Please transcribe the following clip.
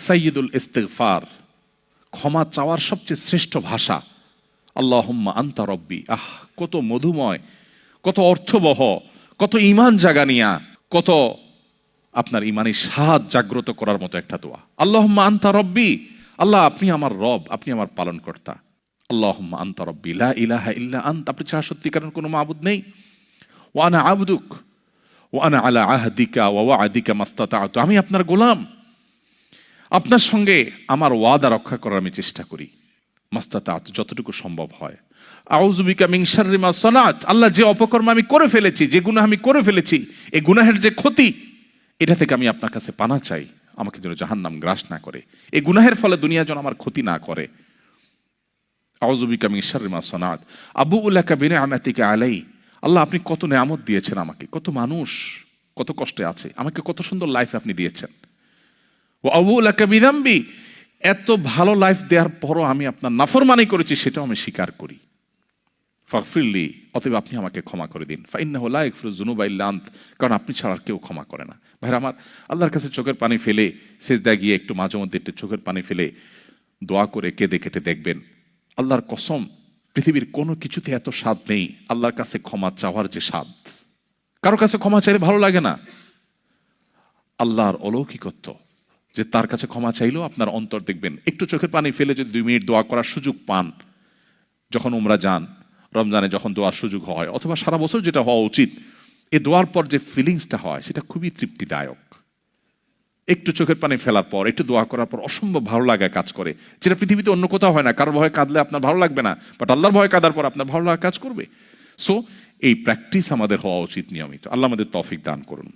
সাইয়্যিদুল ইস্তিগফার, ক্ষমা চাওয়ার সবচেয়ে শ্রেষ্ঠ ভাষা আল্লাহুম্মা আনতা রব্বি। কত মধুময়, কত অর্থবহ, কত ঈমান জাগানিয়া, কত আপনার ঈমানি স্বাদ জাগ্রত করার মতো একটা দোয়া। আল্লাহুম্মা আনতা রব্বি, আল্লাহ আপনি আমার রব, আপনি আমার পালনকর্তা। আল্লাহুম্মা আনতা রব্বি লা ইলাহা ইল্লা আনতা, আপনি ছাড়া সত্যিকারের কোনো মাবুদ নেই। ওয়া আনা আবদুক ওয়া আনা আলা আহদিকা ওয়া ওয়া'দিকা মাস্তাতা'তু, আমি আপনার গোলাম, আপনার সঙ্গে আমার ওয়াদা রক্ষা করার আমি চেষ্টা করি, মাস্তাতা'তু, যতটুকু সম্ভব হয়। আউযু বিকা মিন শাররি মা সানাত, আল্লাহ যে অপকর্ম আমি করে ফেলেছি, যে গুনাহ আমি করে ফেলেছি, এই গুনাহের যে ক্ষতি, এটা থেকে আমি আপনার কাছে পানা চাই, আমাকে যেন জাহান্নাম গ্রাস না করে, এই গুনাহের ফলে দুনিয়া যেন আমার ক্ষতি না করে। আউযু বিকা মিন শাররি মা সানাত আবুউ লাকা বিনি'মাতিকা আলাই, আল্লাহ আপনি কত নেয়ামত দিয়েছেন আমাকে, কত মানুষ কত কষ্টে আছে, আমাকে কত সুন্দর লাইফ আপনি দিয়েছেন। ওয়া আবুউ লাকা বিযামবি, এত ভালো লাইফ দেওয়ার পরও আমি আপনার নাফরমানি করেছি, সেটাও আমি স্বীকার করি। ফাগফিরলি, অতএব আপনি আমাকে ক্ষমা করে দিন। ফাইন্নাহু লা ইয়াগফিরুয যুনুবা ইল্লা আনত, কারণ আপনি ছাড়া আর কেউ ক্ষমা করে না। ভাইরা আমার, আল্লাহর কাছে চোখের পানি ফেলে সিজদায় গিয়ে একটু মাঝে মধ্যে একটু চোখের পানি ফেলে দোয়া করে কেঁদে কেটে দেখবেন, আল্লাহর কসম পৃথিবীর কোনো কিছুতে এত স্বাদ নেই আল্লাহর কাছে ক্ষমা চাওয়ার যে স্বাদ। কারো কাছে ক্ষমা চাইলে ভালো লাগে না। আল্লাহর অলৌকিকত্ব যে তার কাছে ক্ষমা চাইলেও আপনার অন্তর দেখবেন, একটু চোখের পানি ফেলে যদি 2 মিনিট দোয়া করার সুযোগ পান, যখন উমরা যান, রমজানে যখন দোয়ার সুযোগ হয়, অথবা সারা বছর যেটা হওয়া উচিত, এই দোয়ার পর যে ফিলিংসটা হয় সেটা খুবই তৃপ্তিদায়ক। একটু চোখের পানি ফেলার পর, একটু দোয়া করার পর অসম্ভব ভালো লাগায় কাজ করে, যেটা পৃথিবীতে অন্য কোথাও হয় না। কারোর ভয়ে কাঁদলে আপনার ভালো লাগবে না, বাট আল্লাহর ভয়ে কাঁদার পর আপনার ভালো লাগা কাজ করবে। সো এই প্র্যাকটিস আমাদের হওয়া উচিত নিয়মিত। আল্লাহ আমাদের তৌফিক দান করুন।